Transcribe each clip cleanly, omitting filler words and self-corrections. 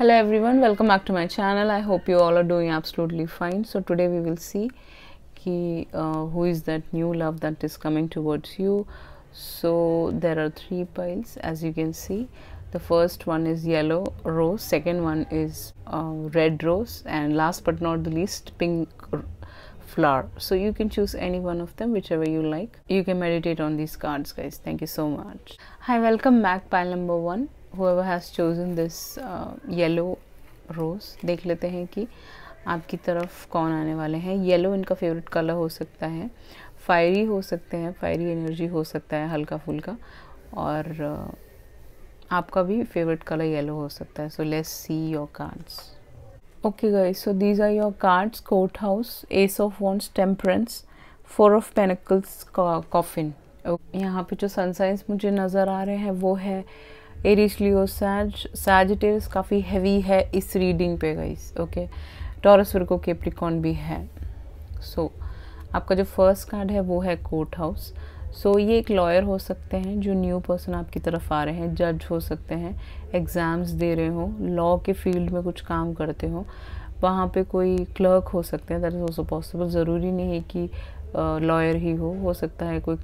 Hello everyone, welcome back to my channel. I hope you all are doing absolutely fine. So today we will see who is that new love that is coming towards you. So there are 3 piles as you can see. The first one is yellow rose, second one is red rose, and last but not the least pink flower. So you can choose any one of them, whichever you like. You can meditate on these cards, guys. Thank you so much. Hi, welcome back, pile number 1. Whoever has chosen this yellow rose, देख लेते हैं कि आपकी तरफ कौन आने वाले हैं. येलो इनका फेवरेट कलर हो सकता है, फायरी हो सकते हैं, फायरी एनर्जी हो सकता है हल्का फुल्का, और आपका भी फेवरेट कलर येलो हो सकता है. So let's see your cards. Okay guys, so these are your cards. Court house, ace of wands, temperance, 4 of pentacles, coffin. यहाँ पे जो सन साइंस मुझे नज़र आ रहे हैं वो है एरीज, लियो, सैजिटेरियस काफ़ी हैवी है इस रीडिंग पे गाइस. ओके, टॉरस, वर्गो, कैप्रिकॉर्न भी है. सो आपका जो फर्स्ट कार्ड है वो है कोर्ट हाउस. सो ये एक लॉयर हो सकते हैं जो न्यू पर्सन आपकी तरफ आ रहे हैं, जज हो सकते हैं, एग्ज़ाम्स दे रहे हो, लॉ के फील्ड में कुछ काम करते हो, वहाँ पे कोई क्लर्क हो सकते हैं. That is also possible. ज़रूरी नहीं है कि लॉयर ही हो सकता है कोई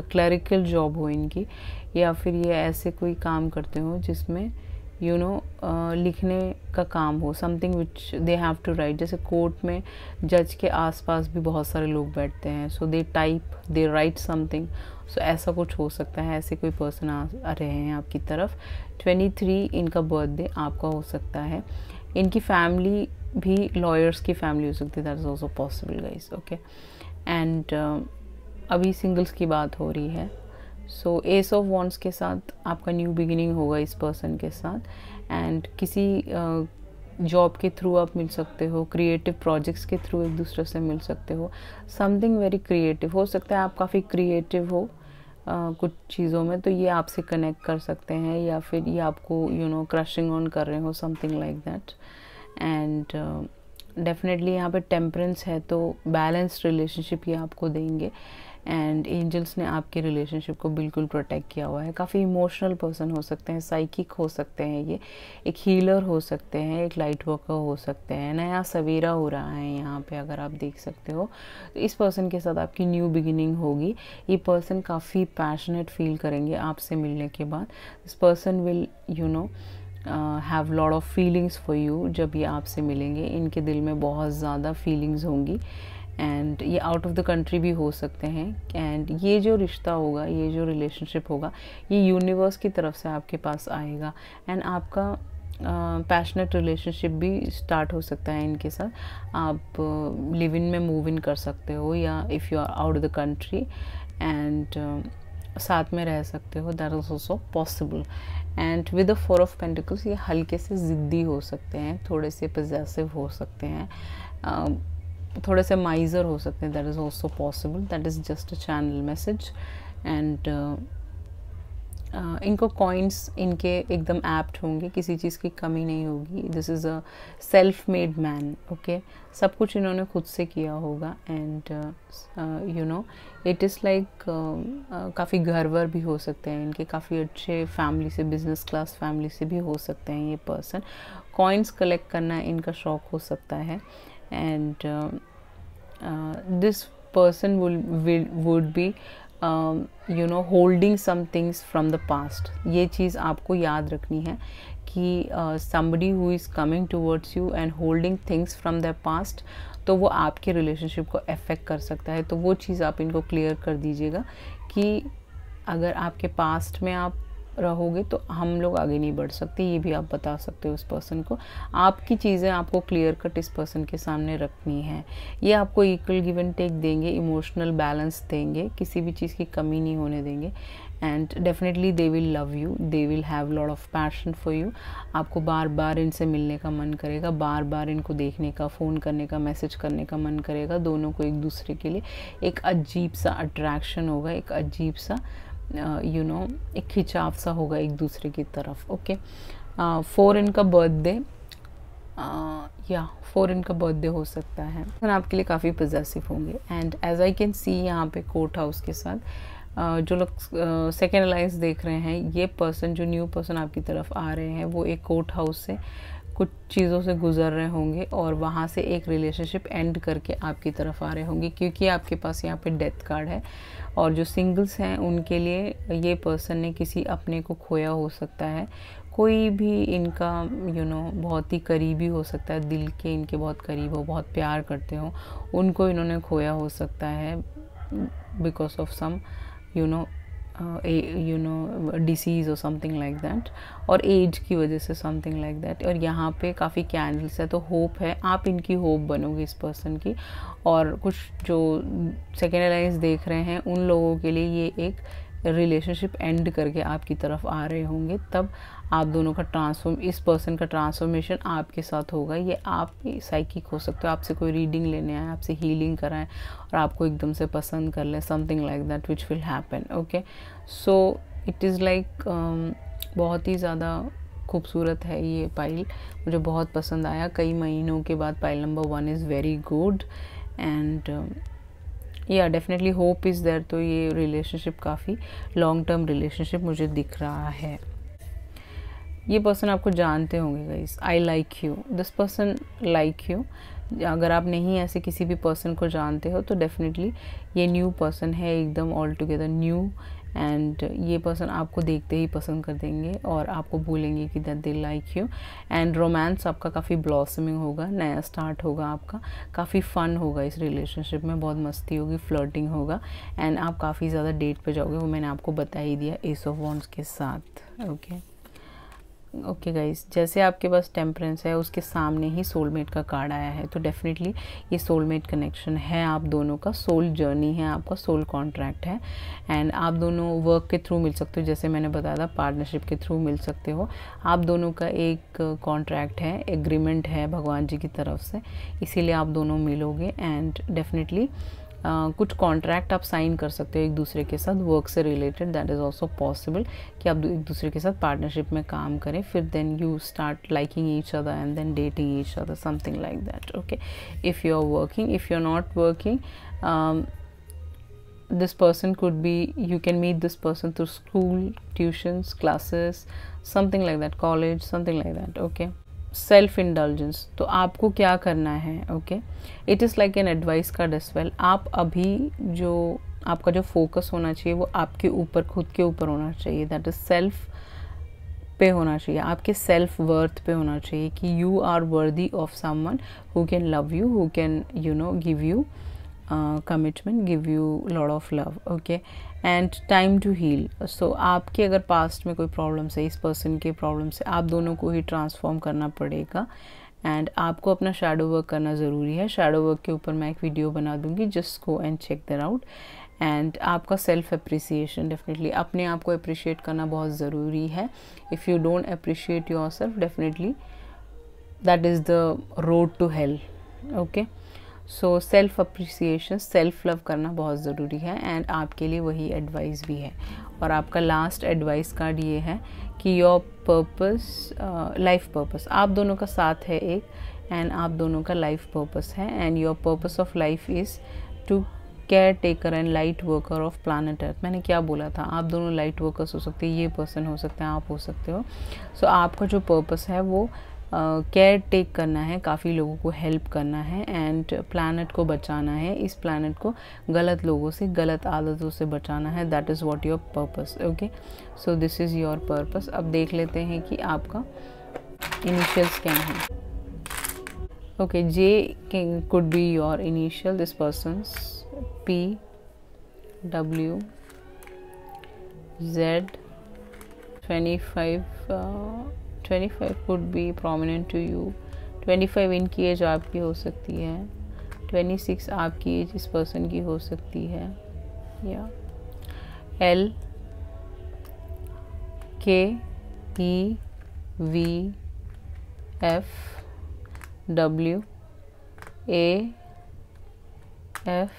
क्लरिकल जॉब हो इनकी, या फिर ये ऐसे कोई काम करते हो जिसमें लिखने का काम हो, something which they have to write. जैसे कोर्ट में जज के आसपास भी बहुत सारे लोग बैठते हैं, सो दे टाइप, दे राइट समथिंग. सो ऐसा कुछ हो सकता है. ऐसे कोई पर्सन आ रहे हैं आपकी तरफ. 23 इनका बर्थडे आपका हो सकता है. इनकी फैमिली भी लॉयर्स की फैमिली हो सकती है. That is also possible guys. Okay, and अभी सिंगल्स की बात हो रही है. सो एस ऑफ वॉन्ड्स के साथ आपका न्यू बिगिनिंग होगा इस पर्सन के साथ, एंड किसी जॉब के थ्रू आप मिल सकते हो, क्रिएटिव प्रोजेक्ट्स के थ्रू एक दूसरे से मिल सकते हो. समथिंग वेरी क्रिएटिव हो सकता है. आप काफ़ी क्रिएटिव हो कुछ चीज़ों में, तो ये आपसे कनेक्ट कर सकते हैं, या फिर ये आपको क्रशिंग ऑन कर रहे हो, something like that. And definitely यहाँ पे टेम्परेंस है, तो बैलेंस्ड रिलेशनशिप ये आपको देंगे. एंड एंजल्स ने आपके रिलेशनशिप को बिल्कुल प्रोटेक्ट किया हुआ है. काफ़ी इमोशनल पर्सन हो सकते हैं, साइकिक हो सकते हैं, ये एक हीलर हो सकते हैं, एक लाइट वर्कर हो सकते हैं. नया सवेरा हो रहा है यहाँ पे, अगर आप देख सकते हो. तो इस पर्सन के साथ आपकी न्यू बिगिनिंग होगी. ये पर्सन काफ़ी पैशनेट फील करेंगे आपसे मिलने के बाद. This person will have lot of feelings for you. जब ये आपसे मिलेंगे इनके दिल में बहुत ज़्यादा फीलिंग्स होंगी, एंड ये आउट ऑफ द कंट्री भी हो सकते हैं. एंड ये जो रिश्ता होगा, ये जो रिलेशनशिप होगा, ये यूनिवर्स की तरफ से आपके पास आएगा. एंड आपका पैशनेट रिलेशनशिप भी स्टार्ट हो सकता है इनके साथ. आप लिव इन में मूव इन कर सकते हो, या if you are out of the country and साथ में रह सकते हो. That is also possible. And with the 4 of pentacles ये हल्के से ज़िद्दी हो सकते हैं, थोड़े से पजेसिव हो सकते हैं, थोड़े से माइजर हो सकते हैं. That is also possible. That is just a channel message. And इनको कॉइन्स इनके एकदम एप्ट होंगे, किसी चीज़ की कमी नहीं होगी. This is a self made man. Okay, सब कुछ इन्होंने खुद से किया होगा. एंड इट इज़ लाइक काफ़ी घर वर भी हो सकते हैं इनके, काफ़ी अच्छे फैमिली से, बिजनेस क्लास फैमिली से भी हो सकते हैं ये पर्सन. कॉइन्स कलेक्ट करना इनका शौक हो सकता है. And this person would be holding some things from the past. ये चीज़ आपको याद रखनी है कि somebody who is coming towards you and holding things from their past, तो वो आपके रिलेशनशिप को अफेक्ट कर सकता है. तो वो चीज़ आप इनको क्लियर कर दीजिएगा कि अगर आपके पास्ट में आप रहोगे तो हम लोग आगे नहीं बढ़ सकते. ये भी आप बता सकते हो उस पर्सन को. आपकी चीज़ें आपको क्लियर कट इस पर्सन के सामने रखनी है. ये आपको इक्वल गिव एंड टेक देंगे, इमोशनल बैलेंस देंगे, किसी भी चीज़ की कमी नहीं होने देंगे. And definitely they will love you, they will have lot of passion for you. आपको बार बार इनसे मिलने का मन करेगा, बार बार इनको देखने का, फ़ोन करने का, मैसेज करने का मन करेगा. दोनों को एक दूसरे के लिए एक अजीब सा अट्रैक्शन होगा, एक अजीब सा एक खिंचाव सा होगा एक दूसरे की तरफ. ओके, 4 इनका बर्थडे, 4 इनका बर्थडे हो सकता है. आपके लिए काफ़ी पॉजिटिव होंगे. And as I can see यहाँ पे कोर्ट हाउस के साथ जो लोग सेकेंड अलाइंस देख रहे हैं, ये पर्सन, जो न्यू पर्सन आपकी तरफ आ रहे हैं, वो एक कोर्ट हाउस से कुछ चीज़ों से गुजर रहे होंगे और वहाँ से एक रिलेशनशिप एंड करके आपकी तरफ आ रहे होंगे, क्योंकि आपके पास यहाँ पे डेथ कार्ड है। और जो सिंगल्स हैं उनके लिए ये पर्सन ने किसी अपने को खोया हो सकता है, कोई भी इनका बहुत ही करीबी हो सकता है, दिल के इनके बहुत करीब हो, बहुत प्यार करते हो, उनको इन्होंने खोया हो सकता है बिकॉज ऑफ सम डिसीज़ और समथिंग लाइक दैट, और एज की वजह से समथिंग लाइक दैट। और यहाँ पे काफ़ी कैंडल्स है, तो होप है, आप इनकी होप बनोगे इस पर्सन की। और कुछ जो सेकेंड अलाइंस देख रहे हैं उन लोगों के लिए ये एक रिलेशनशिप एंड करके आपकी तरफ आ रहे होंगे, तब आप दोनों का इस पर्सन का ट्रांसफॉर्मेशन आपके साथ होगा। ये आप साइकिक हो सकते हो, आपसे कोई रीडिंग लेने आए, आपसे हीलिंग कराएं और आपको एकदम से पसंद कर लें, something like that which will happen. Okay, so it is like बहुत ही ज़्यादा खूबसूरत है ये पाइल, मुझे बहुत पसंद आया। कई महीनों के बाद pile number 1 is very good and या डेफिनेटली होप इज़ देयर। तो ये रिलेशनशिप काफ़ी लॉन्ग टर्म रिलेशनशिप मुझे दिख रहा है। ये पर्सन आपको जानते होंगे guys, I like you, this person like you. अगर आप नहीं ऐसे किसी भी पर्सन को जानते हो तो डेफिनेटली ये न्यू पर्सन है, एकदम ऑल टुगेदर न्यू, एंड ये पर्सन आपको देखते ही पसंद कर देंगे और आपको बोलेंगे कि that they like you. And romance आपका काफ़ी ब्लॉसमिंग होगा, नया स्टार्ट होगा आपका, काफ़ी फ़न होगा इस रिलेशनशिप में, बहुत मस्ती होगी, फ्लर्टिंग होगा, एंड आप काफ़ी ज़्यादा डेट पे जाओगे, वो मैंने आपको बता ही दिया एस ऑफ वॉन्ड्स के साथ। ओके गाइस, जैसे आपके पास टेम्परेंस है उसके सामने ही सोलमेट का कार्ड आया है, तो डेफिनेटली ये सोलमेट कनेक्शन है, आप दोनों का सोल जर्नी है, आपका सोल कॉन्ट्रैक्ट है। एंड आप दोनों वर्क के थ्रू मिल सकते हो, जैसे मैंने बताया था पार्टनरशिप के थ्रू मिल सकते हो। आप दोनों का एक कॉन्ट्रैक्ट है, एग्रीमेंट है भगवान जी की तरफ से, इसीलिए आप दोनों मिलोगे। एंड डेफिनेटली कुछ कॉन्ट्रैक्ट आप साइन कर सकते हो एक दूसरे के साथ वर्क से related, that is also possible कि आप एक दूसरे के साथ पार्टनरशिप में काम करें, फिर then you start liking each other and then dating each other, something like that. Okay, if you are working, if you are not working, this person could be, you can meet this person through school, tuitions, classes, something like that, college, something like that. Okay, self indulgence, तो आपको क्या करना है? Okay, it is like an advice card as well. आप अभी जो आपका जो फोकस होना चाहिए वो आपके ऊपर, खुद के ऊपर होना चाहिए, दैट इज सेल्फ पे होना चाहिए, आपके सेल्फ वर्थ पे होना चाहिए कि you are worthy of someone who can love you, who can give you commitment, give you lot of love. Okay, and time to heal. So आपके अगर पास्ट में कोई प्रॉब्लम्स है, इस पर्सन के प्रॉब्लम से आप दोनों को ही ट्रांसफॉर्म करना पड़ेगा, एंड आपको अपना शैडो वर्क करना ज़रूरी है। शैडो वर्क के ऊपर मैं एक वीडियो बना दूंगी, just go and check that out. And आपका सेल्फ अप्रिसिएशन, डेफिनेटली अपने आप को अप्रिशिएट करना बहुत ज़रूरी है। If you don't appreciate your self, definitely that is the road to hell. Okay, so self appreciation, self love करना बहुत ज़रूरी है, एंड आपके लिए वही एडवाइस भी है। और आपका लास्ट एडवाइस कार्ड ये है कि योर पर्पस, लाइफ पर्पस, आप दोनों का साथ है एक, एंड आप दोनों का लाइफ पर्पस है, and your purpose of life is to care taker and light worker of planet earth. मैंने क्या बोला था, आप दोनों लाइट वर्कर्स हो सकते हैं, ये पर्सन हो सकते हैं, आप हो सकते हो। सो आपका जो पर्पस है वो केयर टेक करना है, काफ़ी लोगों को हेल्प करना है, एंड प्लैनेट को बचाना है, इस प्लैनेट को गलत लोगों से, गलत आदतों से बचाना है, that is what your purpose. Okay, so this is your purpose. अब देख लेते हैं कि आपका इनिशियल्स क्या हैं। Okay, J could be your initial, this persons P, W, Z, 25 could be prominent to you। 25 इनकी एज आपकी हो सकती है, 26 आपकी एज इस पर्सन की हो सकती है, या L, K, E, V, F, W, A, F,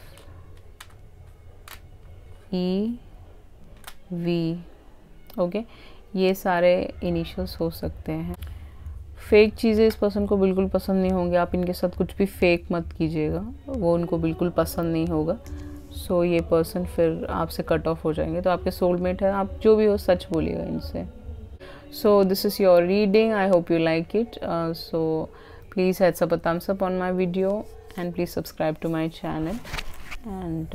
E, V। Okay, ये सारे इनिशियल्स हो सकते हैं। फेक चीज़ें इस पर्सन को बिल्कुल पसंद नहीं होंगी, आप इनके साथ कुछ भी फेक मत कीजिएगा, वो उनको बिल्कुल पसंद नहीं होगा। सो ये पर्सन फिर आपसे कट ऑफ हो जाएंगे। तो आपके सोलमेट है, आप जो भी हो सच बोलिएगा इनसे। So this is your reading, I hope you like it. So please heads up a thumbs up on my video and please subscribe to my channel, and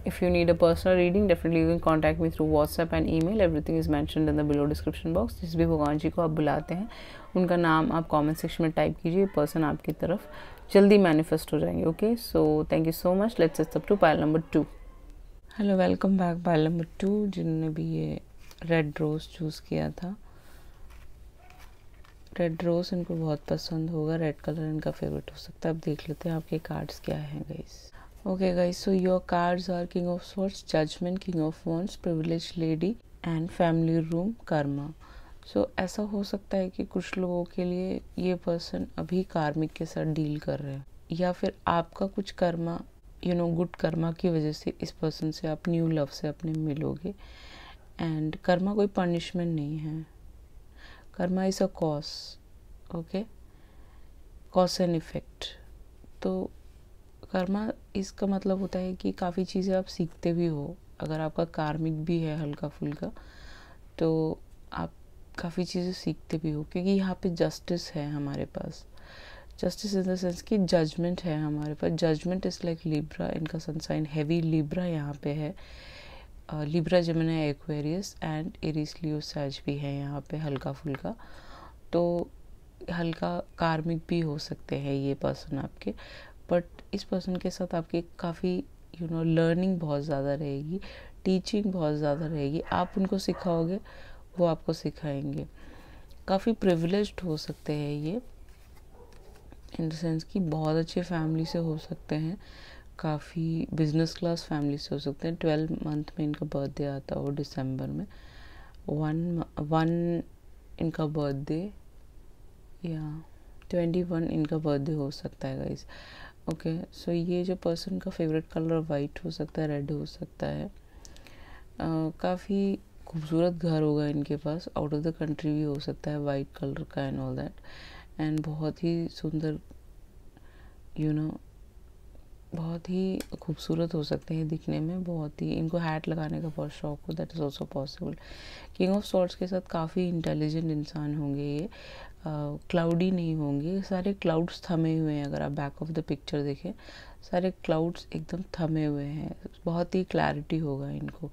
if you need a personal reading definitely you can contact me through WhatsApp and email. Everything is mentioned in the below description box. जिस भी भगवान जी को आप बुलाते हैं उनका नाम आप कमेंट सेक्शन में टाइप कीजिए, पर्सन आपकी तरफ जल्दी मैनिफेस्ट हो जाएंगे। Okay, so thank you so much. Let's step to pile number 2। Hello, welcome back pile number 2। जिन्होंने भी ये रेड रोज़ चूज़ किया था, रेड रोज़ इनको बहुत पसंद होगा, रेड कलर इनका फेवरेट हो सकता है। अब देख लेते हैं आपके कार्ड्स क्या हैं guys. Okay guys, so your cards are King of Swords, Judgment, King of Wands, Privileged Lady and Family Room, Karma. So ऐसा हो सकता है कि कुछ लोगों के लिए ये पर्सन अभी कार्मिक के साथ डील कर रहे हैं, या फिर आपका कुछ कर्मा गुड कर्मा की वजह से इस पर्सन से आप न्यू लव से अपने मिलोगे। एंड कर्मा कोई पनिशमेंट नहीं है, Karma is a cause, okay, cause and effect. तो कर्मा इसका मतलब होता है कि काफ़ी चीज़ें आप सीखते भी हो। अगर आपका कार्मिक भी है हल्का फुल्का तो आप काफ़ी चीज़ें सीखते भी हो, क्योंकि यहाँ पे जस्टिस है हमारे पास। जस्टिस इन द सेंस कि जजमेंट है हमारे पास। जजमेंट इज़ लाइक लिब्रा, इनका सनसाइन हैवी लिब्रा यहाँ पे है। Libra, Gemini, Aquarius and Aries, Leo, Sag भी है यहाँ पे हल्का फुल्का। तो हल्का कार्मिक भी हो सकते हैं ये पर्सन आपके, बट इस पर्सन के साथ आपकी काफ़ी लर्निंग बहुत ज़्यादा रहेगी, टीचिंग बहुत ज़्यादा रहेगी। आप उनको सिखाओगे, वो आपको सिखाएंगे। काफ़ी प्रिविलेज्ड हो सकते हैं ये, इन द सेंस कि बहुत अच्छे फैमिली से हो सकते हैं, काफ़ी बिजनेस क्लास फैमिली से हो सकते हैं। 12 मंथ में इनका बर्थडे आता हो, दिसंबर में 1 इनका बर्थडे या 21 इनका बर्थडे हो सकता है गाइस। ओके, सो ये जो पर्सन का फेवरेट कलर वाइट हो सकता है, रेड हो सकता है। काफ़ी खूबसूरत घर होगा इनके पास, आउट ऑफ द कंट्री भी हो सकता है, वाइट कलर का एंड ऑल दैट। एंड बहुत ही सुंदर बहुत ही खूबसूरत हो सकते हैं दिखने में। बहुत ही इनको हैट लगाने का बहुत शौक हो, that is also possible. King of swords के साथ काफ़ी इंटेलिजेंट इंसान होंगे ये, क्लाउडी नहीं होंगे। सारे क्लाउड्स थमे हुए हैं, अगर आप बैक ऑफ द पिक्चर देखें सारे क्लाउड्स एकदम थमे हुए हैं। बहुत ही क्लैरिटी होगा इनको,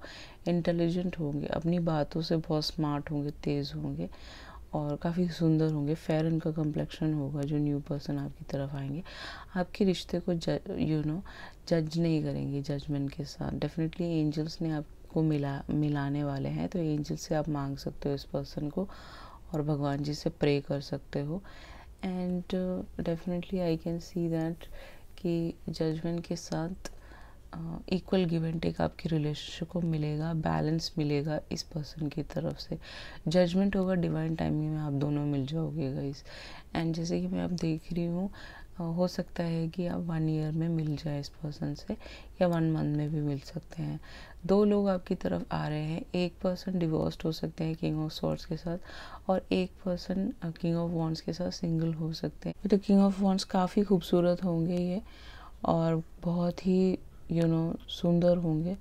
इंटेलिजेंट होंगे, अपनी बातों से बहुत स्मार्ट होंगे, तेज़ होंगे और काफ़ी सुंदर होंगे। फेयर इनका कम्प्लेक्शन होगा। जो न्यू पर्सन आपकी तरफ आएंगे आपके रिश्ते को जज नहीं करेंगे, जजमेंट के साथ। डेफिनेटली एंजल्स ने आपको मिलाने वाले हैं, तो एंजल से आप मांग सकते हो इस पर्सन को और भगवान जी से प्रे कर सकते हो। And definitely I can see that कि जजमेंट के साथ इक्वल गिव एंड टेक आपकी रिलेशनशिप को मिलेगा, बैलेंस मिलेगा इस पर्सन की तरफ से। जजमेंट होगा, डिवाइन टाइमिंग में आप दोनों मिल जाओगे गाइस। एंड जैसे कि मैं अब देख रही हूँ, हो सकता है कि आप 1 ईयर में मिल जाए इस पर्सन से, या 1 मंथ में भी मिल सकते हैं। 2 लोग आपकी तरफ आ रहे हैं। एक पर्सन डिवोर्स्ड हो सकते हैं किंग ऑफ सॉर्ड्स के साथ, और एक पर्सन किंग ऑफ वॉन्ड्स के साथ सिंगल हो सकते हैं। तो किंग ऑफ वॉन्ड्स काफ़ी खूबसूरत होंगे ये, और बहुत ही सुंदर होंगे,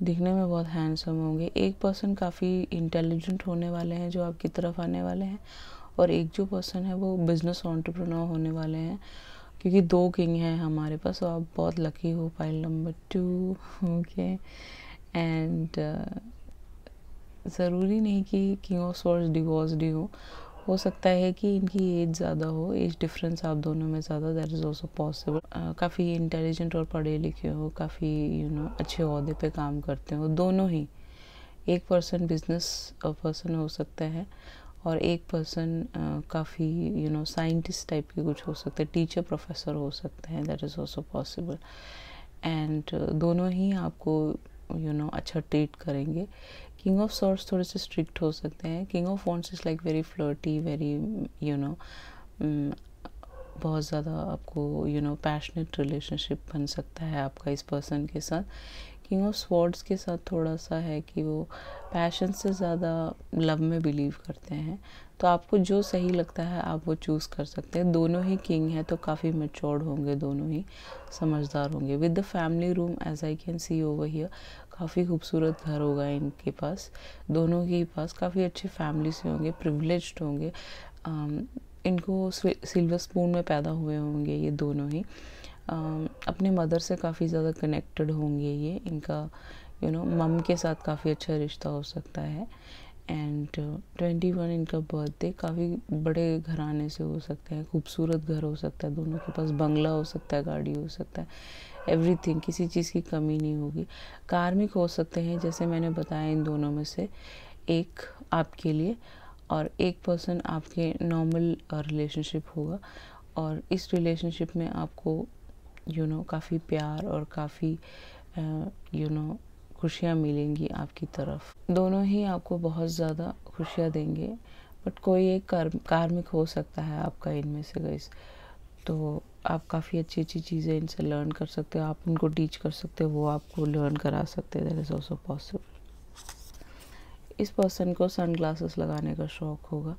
दिखने में बहुत हैंडसम होंगे। एक पर्सन काफ़ी इंटेलिजेंट होने वाले हैं जो आपकी तरफ आने वाले हैं, और एक जो पर्सन है वो बिजनेस एंटरप्रेन्योर होने वाले हैं, क्योंकि 2 किंग हैं हमारे पास। तो आप बहुत लकी हो पाइल नंबर 2। ओके, एंड ज़रूरी नहीं कि किंग ऑफ सॉर्ड्स डिवोर्स्ड ही हो सकता है कि इनकी एज ज़्यादा हो, एज डिफरेंस आप दोनों में ज़्यादा, दैट इज़ ऑल्सो पॉसिबल। काफ़ी इंटेलिजेंट और पढ़े लिखे हो, काफ़ी अच्छे ओहदे पे काम करते हो दोनों ही। एक पर्सन बिजनेस पर्सन हो सकता है, और एक पर्सन काफ़ी साइंटिस्ट टाइप के कुछ हो सकते हैं, टीचर प्रोफेसर हो सकते हैं, that is also possible. And दोनों ही आपको अच्छा ट्रीट करेंगे। किंग ऑफ सॉर्ड्स थोड़े से स्ट्रिक्ट हो सकते हैं। King of wands is like very flirty, very बहुत ज़्यादा आपको पैशनेट रिलेशनशिप बन सकता है आपका इस पर्सन के साथ। किंग ऑफ स्वॉर्ड्स के साथ थोड़ा सा है कि वो पैशन से ज़्यादा लव में बिलीव करते हैं, तो आपको जो सही लगता है आप वो चूज़ कर सकते हैं। दोनों ही किंग हैं तो काफ़ी मैच्योर्ड होंगे, दोनों ही समझदार होंगे। With the family room as I can see over here, काफ़ी खूबसूरत घर होगा इनके पास, दोनों के पास काफ़ी अच्छी फैमिली से होंगे, प्रिविलेज्ड होंगे। इनको सिल्वर स्पून में पैदा हुए होंगे ये दोनों ही। अपने मदर से काफ़ी ज़्यादा कनेक्टेड होंगे ये, इनका मम के साथ काफ़ी अच्छा रिश्ता हो सकता है। एंड 21 इनका बर्थडे, काफ़ी बड़े घराने से हो सकता है, खूबसूरत घर हो सकता है, दोनों के पास बंगला हो सकता है, गाड़ी हो सकता है, एवरीथिंग, किसी चीज़ की कमी नहीं होगी। कार्मिक हो सकते हैं, जैसे मैंने बताया इन दोनों में से एक आपके लिए और एक पर्सन आपके नॉर्मल रिलेशनशिप होगा, और इस रिलेशनशिप में आपको काफ़ी प्यार और काफ़ी खुशियाँ मिलेंगी आपकी तरफ। दोनों ही आपको बहुत ज़्यादा खुशियाँ देंगे, बट कोई एक कार्मिक हो सकता है आपका इनमें से गाइस। तो आप काफ़ी अच्छी अच्छी चीज़ें इनसे लर्न कर सकते हो, आप उनको टीच कर सकते हो, वो आपको लर्न करा सकते हैं। That is also possible. इस पर्सन को सन ग्लासेस लगाने का शौक़ होगा,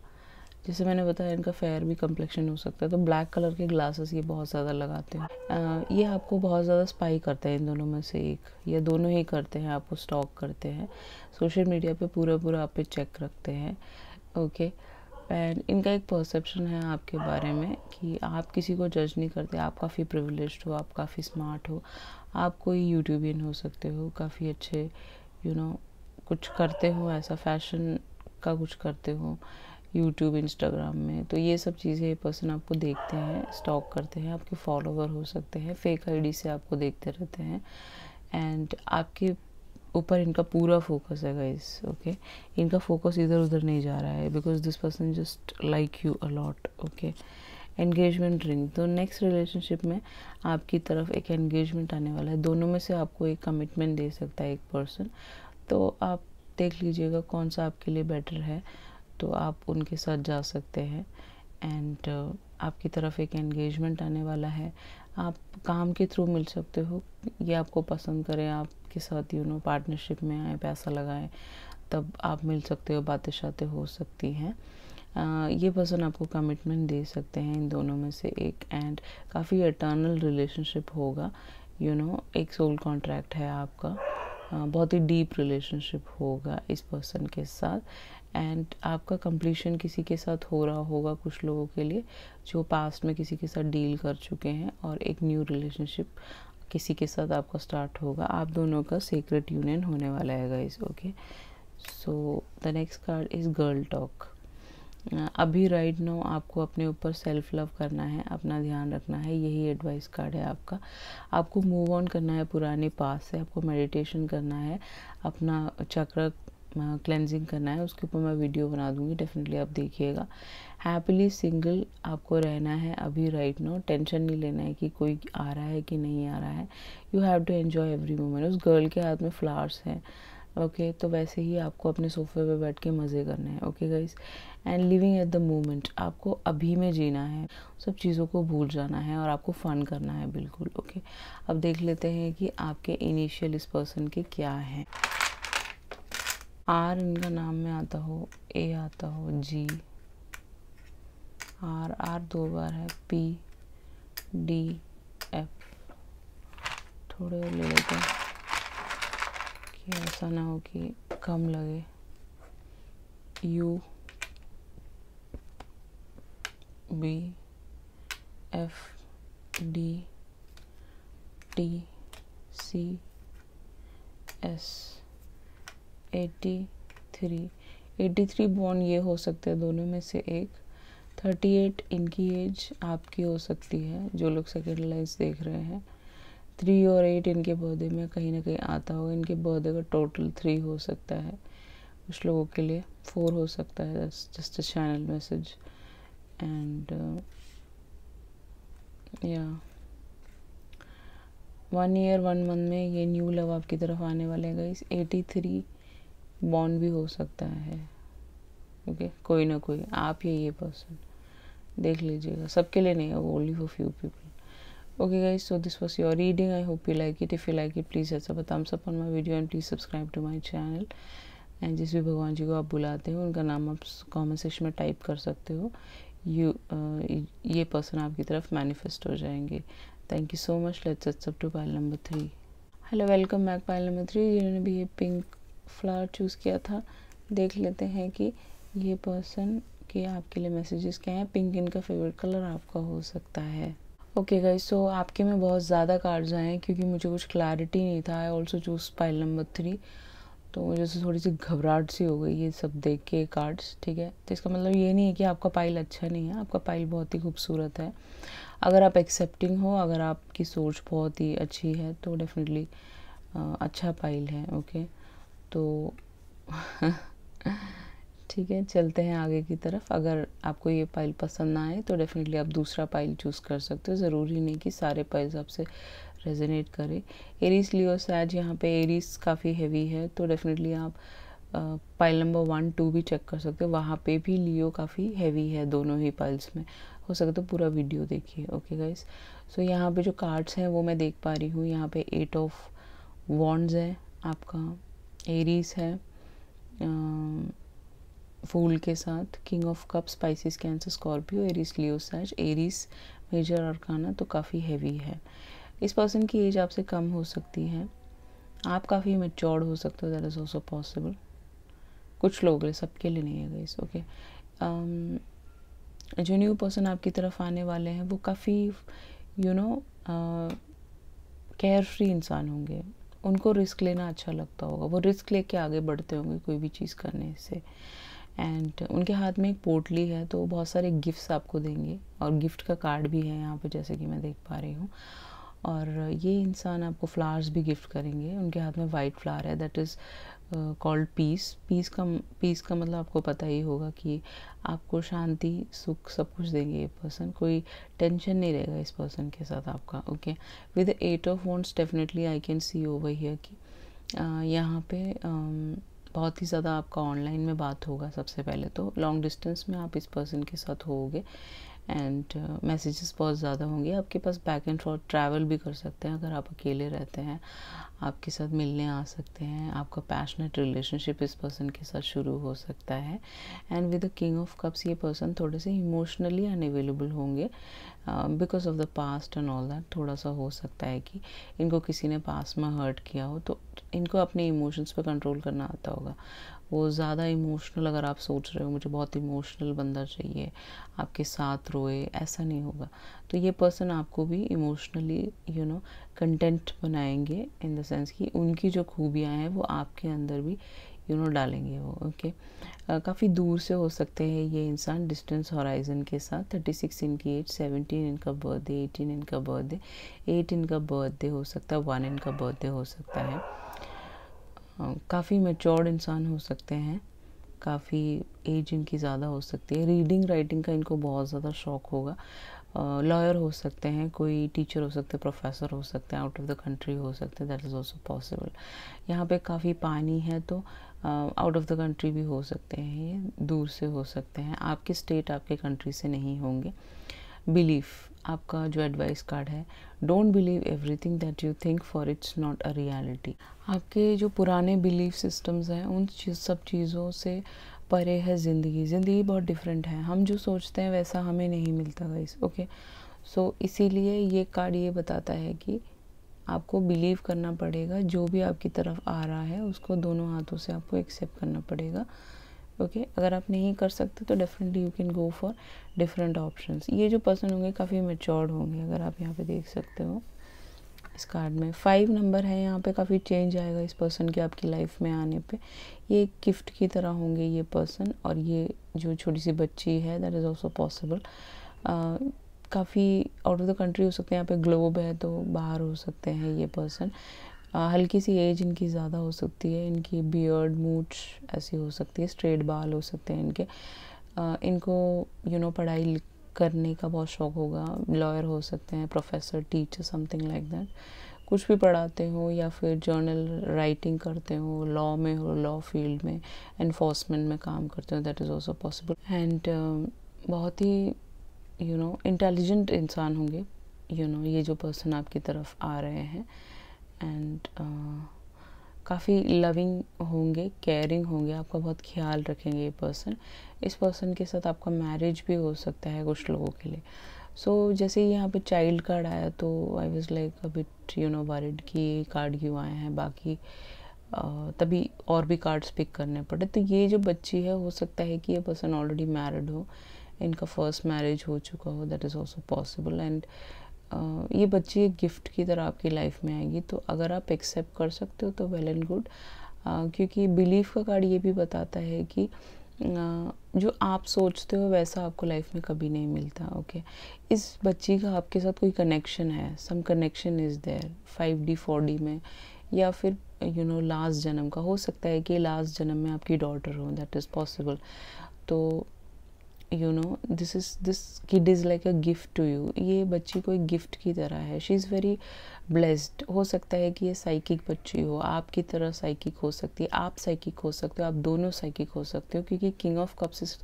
जैसे मैंने बताया इनका फेयर भी कम्प्लेक्शन हो सकता है, तो ब्लैक कलर के ग्लासेस ये बहुत ज़्यादा लगाते हैं। ये आपको बहुत ज़्यादा स्पाई करते हैं, इन दोनों में से एक या दोनों ही करते हैं, आपको स्टॉक करते हैं, सोशल मीडिया पे पूरा आप पे चेक रखते हैं। ओके, एंड इनका एक परसेप्शन है आपके बारे में कि आप किसी को जज नहीं करते, आप काफ़ी प्रिविलेज्ड हो, आप काफ़ी स्मार्ट हो, आप कोई यूट्यूबियन हो सकते हो, काफ़ी अच्छे कुछ करते हो, ऐसा फैशन का कुछ करते हो यूट्यूब इंस्टाग्राम में, तो ये सब चीज़ें पर्सन आपको देखते हैं, स्टॉक करते हैं, आपके फॉलोवर हो सकते हैं, फेक आईडी से आपको देखते रहते हैं, एंड आपके ऊपर इनका पूरा फोकस है गाइस। ओके, इनका फोकस इधर उधर नहीं जा रहा है, because this person just like you a lot. Okay, engagement ring, तो नेक्स्ट रिलेशनशिप में आपकी तरफ एक एंगेजमेंट आने वाला है, दोनों में से आपको एक कमिटमेंट दे सकता है एक पर्सन, तो आप देख लीजिएगा कौन सा आपके लिए बेटर है, तो आप उनके साथ जा सकते हैं। एंड आपकी तरफ एक एंगेजमेंट आने वाला है, आप काम के थ्रू मिल सकते हो, ये आपको पसंद करें, आपके साथ पार्टनरशिप में आए, पैसा लगाएं, तब आप मिल सकते हो, बातें शातें हो सकती हैं। ये पर्सन आपको कमिटमेंट दे सकते हैं, इन दोनों में से एक, एंड काफ़ी एटर्नल रिलेशनशिप होगा, एक सोल कॉन्ट्रैक्ट है आपका, बहुत ही डीप रिलेशनशिप होगा इस पर्सन के साथ। एंड आपका कंप्लीशन किसी के साथ हो रहा होगा, कुछ लोगों के लिए जो पास्ट में किसी के साथ डील कर चुके हैं, और एक न्यू रिलेशनशिप किसी के साथ आपका स्टार्ट होगा, आप दोनों का सीक्रेट यूनियन होने वाला है guys. Okay, so the next card is girl talk. अभी राइट नाउ आपको अपने ऊपर सेल्फ लव करना है, अपना ध्यान रखना है, यही एडवाइस कार्ड है आपका। आपको मूव ऑन करना है पुराने पास से, आपको मेडिटेशन करना है, अपना चक्र क्लेंजिंग करना है, उसके ऊपर मैं वीडियो बना दूंगी, डेफिनेटली आप देखिएगा। हैप्पीली सिंगल आपको रहना है अभी राइट नाउ, टेंशन नहीं लेना है कि कोई आ रहा है कि नहीं आ रहा है, you have to enjoy every moment. उस गर्ल के हाथ में फ्लावर्स हैं, ओके, तो वैसे ही आपको अपने सोफे पे बैठ के मज़े करने हैं। Okay guys, and living at the moment, आपको अभी में जीना है, सब चीज़ों को भूल जाना है और आपको फ़न करना है बिल्कुल। ओके, अब देख लेते हैं कि आपके इनिशियल इस पर्सन के क्या हैं। आर इनका नाम में आता हो, ए आता हो, जी, आर 2 बार है, पी, डी, एफ, थोड़े और ले लेते हैं कि ऐसा ना हो कि कम लगे। U, B, F, D, T, C, S. 83 bond ये हो सकते हैं दोनों में से एक। 38 इनकी एज आपकी हो सकती है, जो लोग सेकेंड लाइन्स देख रहे हैं। 3 और 8 इनके बर्थडे में कहीं ना कहीं आता होगा, इनके बर्थडे का टोटल 3 हो सकता है, कुछ लोगों के लिए 4 हो सकता है। That's just a channel message. And या 1 ईयर 1 मंथ में ये न्यू लव आपकी तरफ आने वाले हैं गाइस। 83 बॉन्ड भी हो सकता है। ओके, कोई ना कोई, आप ये पर्सन देख लीजिएगा, सबके लिए नहीं है वो, only for few people. Okay guys, so this was your reading. I hope you like it. If you like it, please hit a thumbs up on my video and please subscribe to my channel. And जिस भी भगवान जी को आप बुलाते हो उनका नाम आप कमेंट सेक्शन में टाइप कर सकते हो. ये पर्सन आपकी तरफ मैनिफेस्ट हो जाएंगे. Thank you so much. Let's set up to pile number 3. Hello, welcome back pile number 3. जिन्होंने भी ये पिंक फ्लावर चूज़ किया था, देख लेते हैं कि ये पर्सन के आपके लिए मैसेजेस क्या हैं. पिंक इनका फेवरेट कलर आपका हो सकता है. ओके गाइस, सो आपके में बहुत ज़्यादा कार्ड्स आए हैं क्योंकि मुझे कुछ क्लैरिटी नहीं था. I also choose pile number 3. तो मुझे से थोड़ी सी घबराहट सी हो गई ये सब देख के कार्ड्स. ठीक है, तो इसका मतलब ये नहीं है कि आपका पाइल अच्छा नहीं है. आपका पाइल बहुत ही खूबसूरत है. अगर आप एक्सेप्टिंग हो, अगर आपकी सोच बहुत ही अच्छी है तो डेफिनेटली अच्छा पाइल है. ओके, तो ठीक है, चलते हैं आगे की तरफ. अगर आपको ये पाइल पसंद ना आए तो डेफिनेटली आप दूसरा पाइल चूज़ कर सकते हो. ज़रूरी नहीं कि सारे पाइल्स आपसे रेजोनेट करे. एरीज, लियो, सैज. यहाँ पे एरीज काफ़ी हैवी है तो डेफिनेटली आप पाइल नंबर 1, 2 भी चेक कर सकते हो. वहाँ पे भी लियो काफ़ी हैवी है दोनों ही पाइल्स में. हो सकता तो पूरा वीडियो देखिए. ओके गाइस, सो यहाँ पे जो कार्ड्स हैं वो मैं देख पा रही हूँ. यहाँ पे 8 ऑफ वॉन्ड्स है आपका, एरीज है फूल के साथ, king of cup, Pisces, Cancer, Scorpio, Aries, Leo, Sag. Aries major arcana तो काफ़ी हैवी है. इस पर्सन की एज आपसे कम हो सकती है. आप काफ़ी मैच्योर्ड हो सकते हो. That is also possible. कुछ लोग हैं, सबके लिए नहीं है गाइस. ओके, जो न्यू पर्सन आपकी तरफ आने वाले हैं वो काफ़ी केयर फ्री इंसान होंगे. उनको रिस्क लेना अच्छा लगता होगा. वो रिस्क लेके आगे बढ़ते होंगे कोई भी चीज़ करने से. एंड उनके हाथ में एक पोटली है तो बहुत सारे गिफ्ट्स आपको देंगे और गिफ्ट का कार्ड भी है यहाँ पे जैसे कि मैं देख पा रही हूँ. और ये इंसान आपको फ्लावर्स भी गिफ्ट करेंगे. उनके हाथ में वाइट फ्लावर है, that is called peace. Peace का मतलब आपको पता ही होगा कि आपको शांति, सुख सब कुछ देंगे ये पर्सन. कोई टेंशन नहीं रहेगा इस पर्सन के साथ आपका. Okay, with 8 of wands definitely I can see over here कि यहाँ पे बहुत ही ज़्यादा आपका ऑनलाइन में बात होगा. सबसे पहले तो लॉन्ग डिस्टेंस में आप इस पर्सन के साथ होगे एंड मैसेजेस बहुत ज़्यादा होंगे आपके पास. बैक एंड फॉर्थ ट्रैवल भी कर सकते हैं. अगर आप अकेले रहते हैं आपके साथ मिलने आ सकते हैं. आपका पैशनेट रिलेशनशिप इस पर्सन के साथ शुरू हो सकता है. And with the king of cups ये पर्सन थोड़े से इमोशनली अनअवेलेबल होंगे because of the past and all that. थोड़ा सा हो सकता है कि इनको किसी ने पास्ट में हर्ट किया हो तो इनको अपने इमोशंस पे कंट्रोल करना आता होगा. वो ज़्यादा इमोशनल, अगर आप सोच रहे हो मुझे बहुत इमोशनल बंदा चाहिए आपके साथ रोए, ऐसा नहीं होगा. तो ये पर्सन आपको भी इमोशनली कंटेंट बनाएंगे इन द सेंस कि उनकी जो खूबियाँ हैं वो आपके अंदर भी डालेंगे वो. ओके, काफ़ी दूर से हो सकते हैं ये इंसान डिस्टेंस हॉराइजन के साथ. 36 इनकी एज, 17 इनका बर्थडे, 18 इनका बर्थडे, 8 इनका बर्थडे हो सकता है, 1 इनका बर्थडे हो सकता है. काफ़ी मैच्योर्ड इंसान हो सकते हैं. काफ़ी एज इनकी ज़्यादा हो सकती है. रीडिंग राइटिंग का इनको बहुत ज़्यादा शौक होगा. लॉयर हो सकते हैं, कोई टीचर हो सकते हैं, प्रोफेसर हो सकते हैं, आउट ऑफ द कंट्री हो सकते हैं. That is also possible. यहाँ पे काफ़ी पानी है तो आउट ऑफ द कंट्री भी हो सकते हैं, ये दूर से हो सकते हैं. आपके स्टेट, आपके कंट्री से नहीं होंगे. बिलीफ आपका जो एडवाइस कार्ड है, don't believe everything that you think for its not a reality. आपके जो पुराने बिलीफ सिस्टम्स हैं उन सब चीज़ों से परे है ज़िंदगी. ज़िंदगी बहुत डिफरेंट है. हम जो सोचते हैं वैसा हमें नहीं मिलता गाइस. ओके, सो इसीलिए ये कार्ड ये बताता है कि आपको बिलीव करना पड़ेगा. जो भी आपकी तरफ आ रहा है उसको दोनों हाथों से आपको एक्सेप्ट करना पड़ेगा. ओके, अगर आप नहीं कर सकते तो definitely you can go for different options. ये जो पर्सन होंगे काफ़ी मैच्योर्ड होंगे. अगर आप यहाँ पे देख सकते हो इस कार्ड में 5 नंबर है. यहाँ पे काफ़ी चेंज आएगा इस पर्सन के आपकी लाइफ में आने पे. ये एक गिफ्ट की तरह होंगे ये पर्सन. और ये जो छोटी सी बच्ची है दैट इज़ ऑल्सो पॉसिबल. काफ़ी आउट ऑफ द कंट्री हो सकते हैं. यहाँ पे ग्लोब है तो बाहर हो सकते हैं ये पर्सन. हल्की सी एज इनकी ज़्यादा हो सकती है. इनकी बियर्ड, मूछ ऐसी हो सकती है. स्ट्रेट बाल हो सकते हैं इनके. इनको पढ़ाई करने का बहुत शौक होगा. लॉयर हो सकते हैं, professor, teacher, something like that. कुछ भी पढ़ाते हो या फिर जर्नल राइटिंग करते हो, लॉ में हो, लॉ फील्ड में, एनफोर्समेंट में काम करते हो. That is also possible. And बहुत ही इंटेलिजेंट इंसान होंगे. ये जो पर्सन आपकी तरफ आ रहे हैं, एंड काफ़ी लविंग होंगे, केयरिंग होंगे, आपका बहुत ख्याल रखेंगे ये पर्सन। इस पर्सन के साथ आपका मैरिज भी हो सकता है कुछ लोगों के लिए। सो जैसे यहाँ पे चाइल्ड कार्ड आया तो I was like a bit worried कि ये कार्ड क्यों आए हैं, बाकी तभी और भी कार्ड्स पिक करने पड़े। तो ये जो बच्ची है, हो सकता है कि ये पर्सन ऑलरेडी मैरिड हो, इनका फर्स्ट मैरिज हो चुका हो, that is also possible. And ये बच्ची एक गिफ्ट की तरह आपकी लाइफ में आएगी, तो अगर आप एक्सेप्ट कर सकते हो तो वेल एंड गुड, क्योंकि बिलीफ का कार्ड ये भी बताता है कि जो आप सोचते हो वैसा आपको लाइफ में कभी नहीं मिलता। ओके, इस बच्ची का आपके साथ कोई कनेक्शन है, some connection is there 5D 4D में, या फिर लास्ट जन्म का हो सकता है कि लास्ट जन्म में आपकी डॉटर हो, दैट इज़ पॉसिबल। तो this kid is like a gift to you. ये बच्ची कोई गिफ्ट की तरह है, शी इज़ वेरी ब्लेस्ड। हो सकता है कि ये साइकिक बच्ची हो, आपकी तरह साइकिक हो सकती है, आप साइकिक हो सकते हो, आप दोनों साइकिक हो सकते हो, क्योंकि king of cups is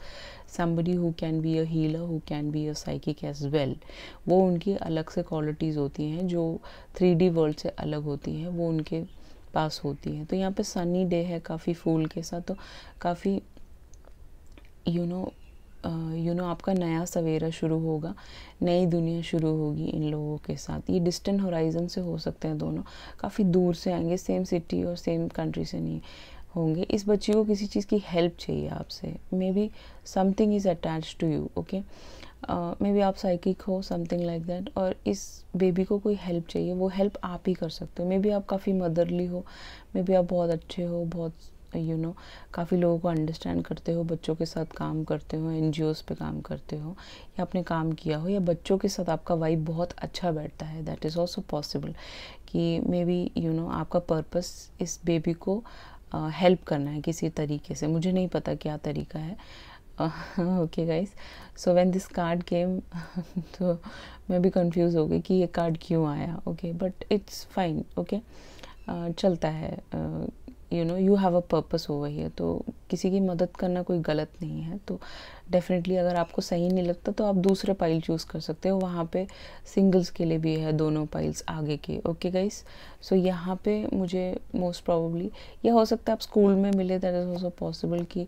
somebody who can be a healer, who can be a psychic as well. वो उनकी अलग से क्वालिटीज़ होती हैं जो 3D वर्ल्ड से अलग होती हैं, वो उनके पास होती हैं। तो यहाँ पे सनी डे है काफ़ी फूल के साथ, तो काफ़ी आपका नया सवेरा शुरू होगा, नई दुनिया शुरू होगी इन लोगों के साथ। ये डिस्टेंट होराइजन से हो सकते हैं दोनों, काफ़ी दूर से आएंगे, सेम सिटी और सेम कंट्री से नहीं होंगे। इस बच्ची को किसी चीज़ की हेल्प चाहिए आपसे, maybe something is attach to you. Okay, maybe आप साइकिक हो, समथिंग लाइक दैट, और इस बेबी को कोई हेल्प चाहिए, वो हेल्प आप ही कर सकते हो। मे बी आप काफ़ी मदरली हो, मे बी आप बहुत अच्छे हो, बहुत काफ़ी लोगों को अंडरस्टैंड करते हो, बच्चों के साथ काम करते हो, NGOs पे काम करते हो, या आपने काम किया हो, या बच्चों के साथ आपका वाइब बहुत अच्छा बैठता है, दैट इज़ ऑल्सो पॉसिबल। कि मे बी आपका पर्पस इस बेबी को हेल्प करना है किसी तरीके से, मुझे नहीं पता क्या तरीका है। Okay guys, so when this card came तो मैं भी कंफ्यूज हो गई कि ये कार्ड क्यों आया। Okay, but it's fine. Okay, चलता है, you have a purpose over here, तो किसी की मदद करना कोई गलत नहीं है। तो डेफिनेटली अगर आपको सही नहीं लगता तो आप दूसरे पाइल चूज़ कर सकते हो, वहाँ पे सिंगल्स के लिए भी है दोनों पाइल्स आगे के। ओके गाइस, सो यहाँ पे मुझे मोस्ट प्रोबेबली ये हो सकता है आप स्कूल में मिले, दैट इज़ ऑल्सो पॉसिबल कि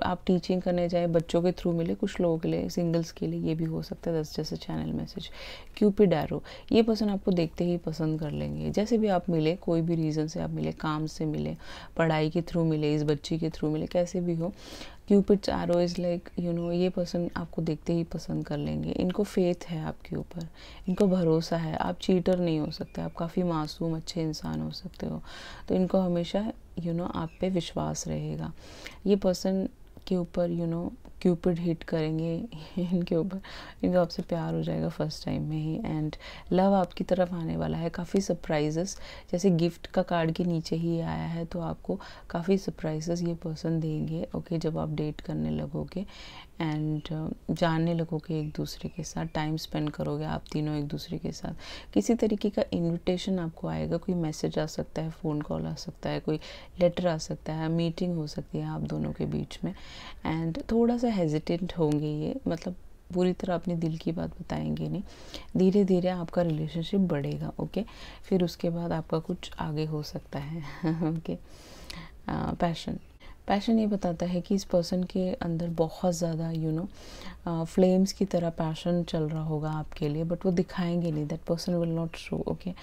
आप टीचिंग करने जाए, बच्चों के थ्रू मिले, कुछ लोगों के लिए, सिंगल्स के लिए ये भी हो सकता है। दस जैसे चैनल मैसेज, क्यूपिड एरो, ये पर्सन आपको देखते ही पसंद कर लेंगे। जैसे भी आप मिले, कोई भी रीज़न से आप मिले, काम से मिले, पढ़ाई के थ्रू मिले, इस बच्ची के थ्रू मिले, कैसे भी हो, क्यूपिड्स एरो इज़ लाइक ये पर्सन आपको देखते ही पसंद कर लेंगे। इनको फेथ है आपके ऊपर, इनको भरोसा है, आप चीटर नहीं हो सकते, आप काफ़ी मासूम अच्छे इंसान हो सकते हो, तो इनको हमेशा आप पे विश्वास रहेगा। ये पर्सन के ऊपर क्यूपिड हिट करेंगे इनके ऊपर, इनको आपसे प्यार हो जाएगा फर्स्ट टाइम में ही, एंड लव आपकी तरफ आने वाला है। काफ़ी सरप्राइजेस, जैसे गिफ्ट का कार्ड के नीचे ही आया है, तो आपको काफ़ी सरप्राइजेस ये पर्सन देंगे। ओके, जब आप डेट करने लगोगे एंड जानने लगोगे एक दूसरे के साथ, टाइम स्पेंड करोगे आप तीनों एक दूसरे के साथ, किसी तरीके का इन्विटेशन आपको आएगा, कोई मैसेज आ सकता है, फ़ोन कॉल आ सकता है, कोई लेटर आ सकता है, मीटिंग हो सकती है आप दोनों के बीच में। एंड थोड़ा सा हेजिटेंट होंगे ये, मतलब पूरी तरह अपने दिल की बात बताएंगे नहीं, धीरे धीरे आपका रिलेशनशिप बढ़ेगा। ओके, फिर उसके बाद आपका कुछ आगे हो सकता है। ओके, पैशन ये बताता है कि इस पर्सन के अंदर बहुत ज़्यादा फ्लेम्स की तरह पैशन चल रहा होगा आपके लिए, बट वो दिखाएंगे नहीं, that person will not show. Okay,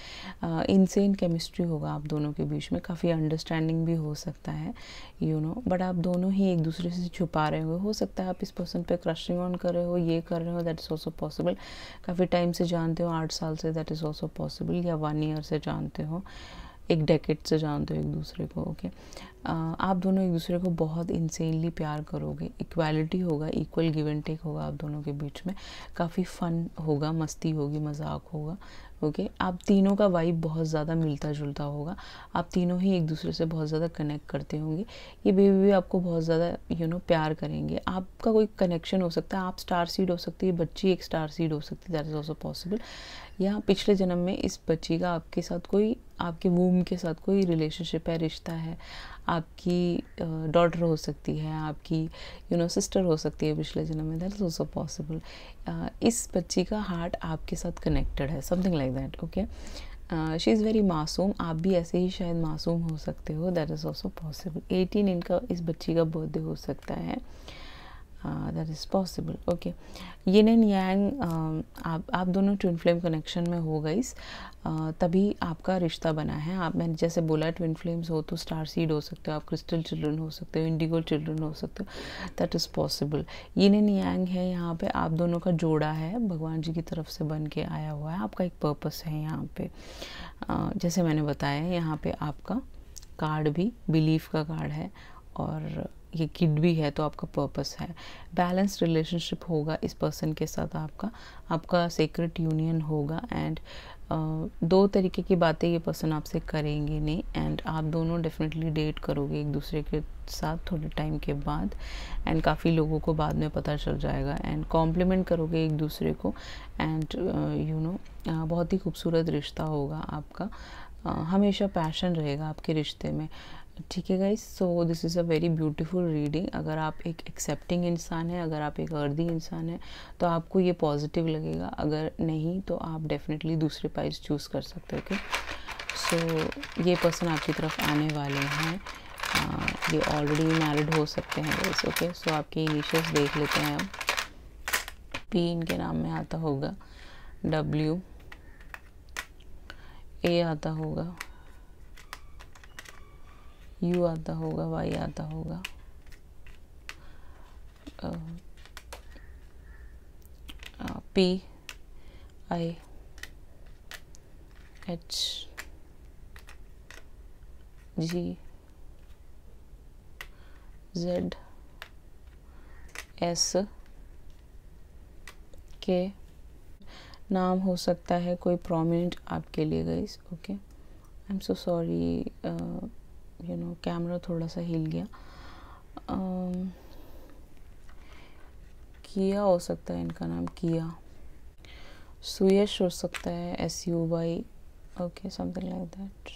insane chemistry होगा आप दोनों के बीच में, काफ़ी अंडरस्टैंडिंग भी हो सकता है बट आप दोनों ही एक दूसरे से छुपा रहे हो सकता है आप इस पर्सन पे क्रशिंग ऑन कर रहे हो, ये कर रहे हो, दैट इज़ ऑल्सो पॉसिबल। काफ़ी टाइम से जानते हो, 8 साल से, दैट इज़ ऑल्सो पॉसिबल, या 1 ईयर से जानते हो, एक डेकेड से जानते हो एक दूसरे को। ओके, आप दोनों एक दूसरे को बहुत इंसेनली प्यार करोगे, इक्वालिटी होगा, इक्वल गिव एंड टेक होगा आप दोनों के बीच में, काफ़ी फन होगा, मस्ती होगी, मजाक होगा। ओके, आप तीनों का वाइब बहुत ज़्यादा मिलता जुलता होगा, आप तीनों ही एक दूसरे से बहुत ज़्यादा कनेक्ट करते होंगे। ये बेबी भी आपको बहुत ज़्यादा प्यार करेंगे, आपका कोई कनेक्शन हो सकता है, आप स्टार सीड हो सकती है, बच्ची एक स्टार सीड हो सकती है, दैट इज़ ऑल्सो पॉसिबल। या पिछले जन्म में इस बच्ची का आपके साथ कोई, आपके वूम के साथ कोई रिलेशनशिप है, रिश्ता है, आपकी डॉटर हो सकती है, आपकी सिस्टर हो सकती है पिछले जन्म में, दैट इज़ ऑल्सो पॉसिबल। इस बच्ची का हार्ट आपके साथ कनेक्टेड है, something like that. Okay, she is very मासूम, आप भी ऐसे ही शायद मासूम हो सकते हो, दैट इज़ ऑल्सो पॉसिबल। 18 इनका इस बच्ची का बर्थडे हो सकता है, that is possible. Okay, yin and yang, आप दोनों ट्विन फ्लेम कनेक्शन में हो गाइस, तभी आपका रिश्ता बना है। आप, मैंने जैसे बोला ट्विन फ्लेम्स हो तो स्टार सीड हो सकते हो, आप क्रिस्टल चिल्ड्रन हो सकते हो, इंडिगो चिल्ड्रन हो सकते हो, that is possible. Yin and yang है यहाँ पे, आप दोनों का जोड़ा है, भगवान जी की तरफ से बन के आया हुआ है, आपका एक पर्पस है यहाँ पे। जैसे मैंने बताया यहाँ पे आपका कार्ड भी बिलीफ का कार्ड है, और ये किड भी है, तो आपका पर्पस है। बैलेंस्ड रिलेशनशिप होगा इस पर्सन के साथ आपका सीक्रेट यूनियन होगा, एंड दो तरीके की बातें ये पर्सन आपसे करेंगे नहीं, एंड आप दोनों डेफिनेटली डेट करोगे एक दूसरे के साथ थोड़े टाइम के बाद, एंड काफ़ी लोगों को बाद में पता चल जाएगा, एंड कॉम्प्लीमेंट करोगे एक दूसरे को, एंड बहुत ही खूबसूरत रिश्ता होगा आपका। हमेशा पैशन रहेगा आपके रिश्ते में, ठीक है guys. So this is a very beautiful reading. अगर आप एक एक्सेप्टिंग इंसान हैं, अगर आप एक अर्दी इंसान हैं, तो आपको ये पॉजिटिव लगेगा, अगर नहीं तो आप डेफिनेटली दूसरे पाइस चूज़ कर सकते हो। ओके, सो ये पर्सन आपकी तरफ आने वाले हैं, ये ऑलरेडी मैरिड हो सकते हैं गाइस। ओके, सो आपके इनिशियल्स देख लेते हैं अब। पी इनके नाम में आता होगा, डब्ल्यू, ए आता होगा, यू आता होगा, वाई आता होगा, पी, आई, एच, जी, जेड, एस, के। नाम हो सकता है कोई प्रोमिनेंट आपके लिए guys. Okay, I am so sorry, camera थोड़ा सा हिल गया। किया हो सकता है इनका नाम, किया। सुयश हो सकता है, SUY, okay, something like that.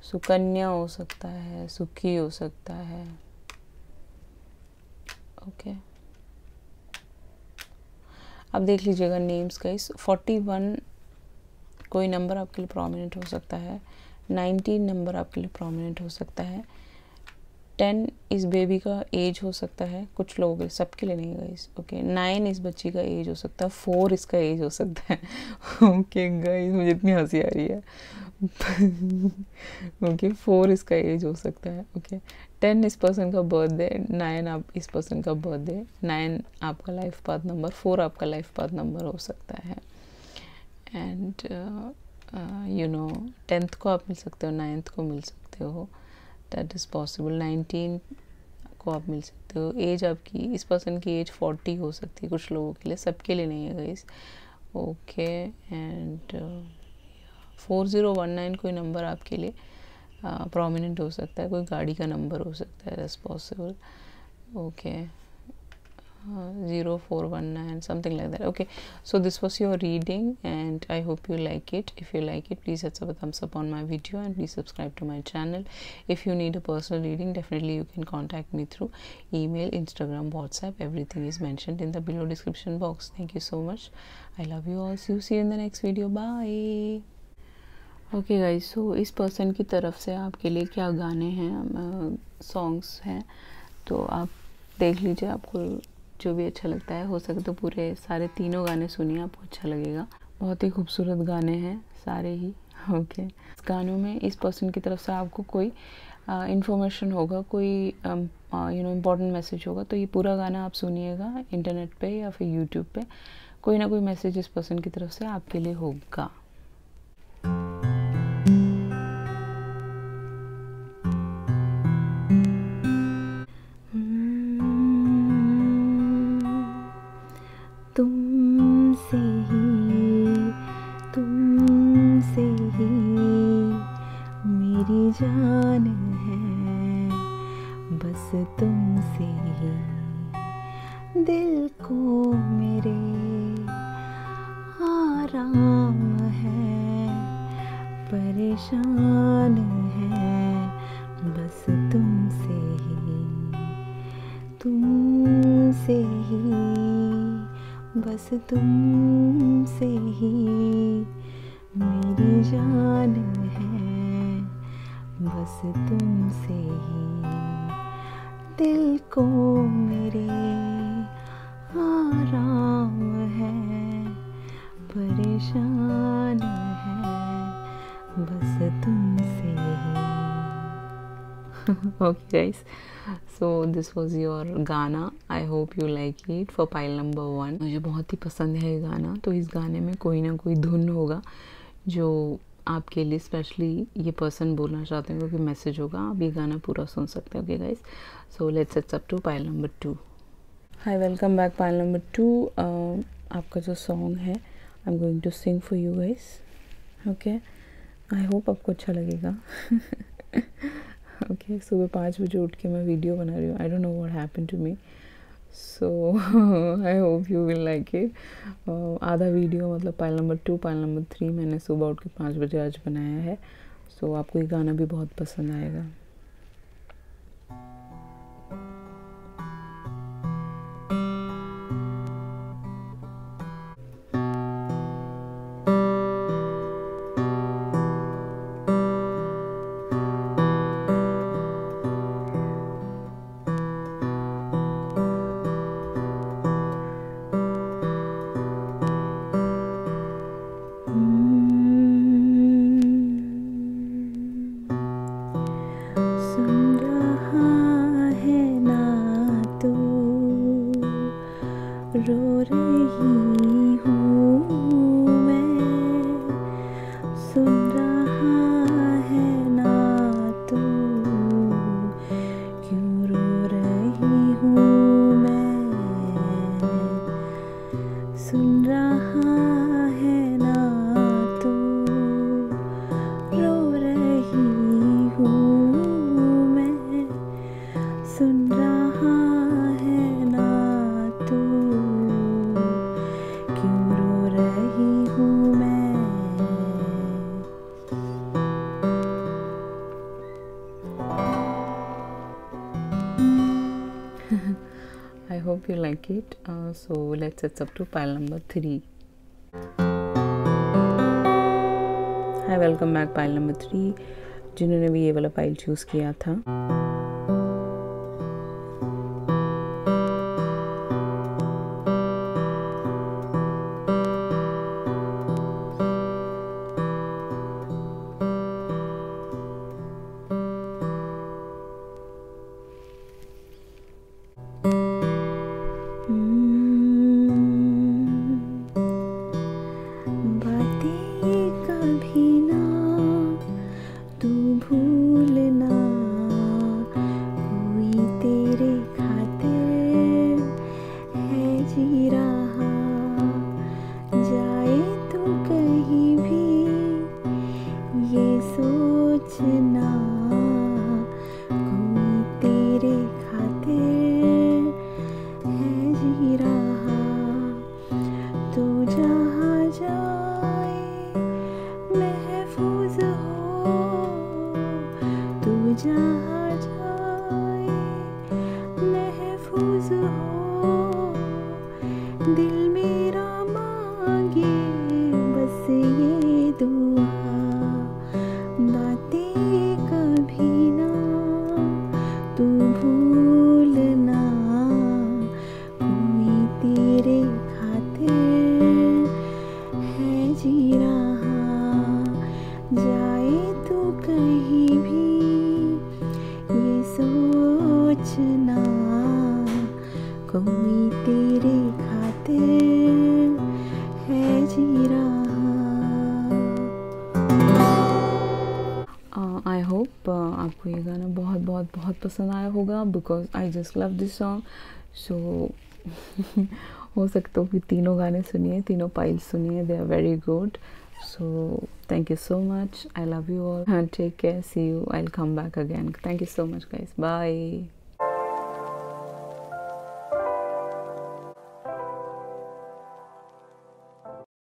Sukanya हो सकता है, सुखी हो सकता है। ओके, अब देख लीजिएगा नेम्स गाइस। 41 कोई नंबर आपके लिए प्रोमिनेंट हो सकता है, 19 नंबर आपके लिए प्रोमिनेंट हो सकता है, 10 इस बेबी का एज हो सकता है, कुछ लोगों के, सबके लिए नहीं गाइस। ओके, 9 इस बच्ची का एज हो सकता है, 4 इसका एज हो सकता है। ओके गाइस, मुझे इतनी हंसी आ रही है। ओके, 4 इसका एज हो सकता है। ओके, 10 इस पर्सन का बर्थडे, 9 आप इस पर्सन का बर्थडे, 9 आपका लाइफ पाथ नंबर, 4 आपका लाइफ पाथ नंबर हो सकता है, एंड 10th को आप मिल सकते हो, 9th को मिल सकते हो, दैट इज़ पॉसिबल। 19 को आप मिल सकते हो। एज आपकी, इस पर्सन की एज 40 हो सकती है कुछ लोगों के लिए, सबके लिए नहीं है गाइस। ओके, एंड 4019 कोई नंबर आपके लिए प्रोमिनेंट हो सकता है, कोई गाड़ी का नंबर हो सकता है, that's possible. Okay, 0419, something like that. Okay, so this was your reading, and I hope you like it. If you like it, please hit a thumbs up on my video, and please subscribe to my channel. If you need a personal reading, definitely you can contact me through email, Instagram, WhatsApp. Everything is mentioned in the below description box. Thank you so much. I love you all. See you in the next video. Bye. Okay guys, so इस person की तरफ से आपके लिए क्या गाने हैं, songs हैं, तो आप देख लीजिए, आपको जो भी अच्छा लगता है। हो सके तो पूरे सारे तीनों गाने सुनिए, आपको अच्छा लगेगा। बहुत ही खूबसूरत गाने हैं सारे ही। ओके, इस गानों में इस पर्सन की तरफ से आपको कोई इन्फॉर्मेशन होगा, कोई इम्पोर्टेंट मैसेज होगा, तो ये पूरा गाना आप सुनिएगा इंटरनेट पे या फिर यूट्यूब पे, कोई ना कोई मैसेज इस पर्सन की तरफ से आपके लिए होगा। तुमसे ही मेरी जान है, बस तुमसे ही दिल को मेरे आराम है, परेशान है बस तुमसे ही, बस तुमसे ही मेरी जान है, बस तुमसे ही दिल को मेरे आराम है, परेशान है बस तुमसे ही। Okay guys, so this was your गाना. I hope you like it for pile number 1. मुझे बहुत ही पसंद है ये गाना। तो इस गाने में कोई ना कोई धुन होगा जो आपके लिए स्पेशली ये पर्सन बोलना चाहते हैं, क्योंकि मैसेज होगा। आप ये गाना पूरा सुन सकते हैं। Okay guys, so let's set up to pile number 2। Hi, welcome back pile number 2। आपका जो सॉन्ग है I am going to sing for you guys. Okay, I hope आपको अच्छा लगेगा। ओके, सुबह 5 बजे उठ के मैं वीडियो बना रही हूँ। I don't know what happened to me, so I hope you will like it. आधा वीडियो मतलब पाइल नंबर 2, पाइल नंबर 3 मैंने सुबह उठ के 5 बजे आज बनाया है। सो आपको ये गाना भी बहुत पसंद आएगा। रो रही हूँ मैं, सुन रहा है ना तू, क्यों रो रही हूँ मैं, सुन रहा है ना तू, रो रही हूँ मैं, सुन रहा है ना तू, क्यों रो रही हूँ मैं। I hope you like it. So let's set up to pile number 3. Hi, welcome back pile number 3। जिन्होंने भी ये वाला पाइल चूज किया था, सोचना कोई तेरे खातिर है जी रहा, तू जहाँ जाए महफूज हो, तू जहाँ जाए महफूज हो, दिल मेरा मांगे बस ये दुआ, बातें कभी ना तू भूलना, कोई तेरे खातिर है जी रहा, जाए तू कहीं भी ये सोचना, कोई तेरे खातिर है जी रहा। आई होप आपको ये गाना बहुत बहुत बहुत पसंद आया होगा, because I just love this song. So हो सकता हो कि तीनों गाने सुनिए, तीनों पाइल्स सुनिए, they are very good. So thank you so much, I love you all and take care, see you, I'll come back again. Thank you so much guys, bye.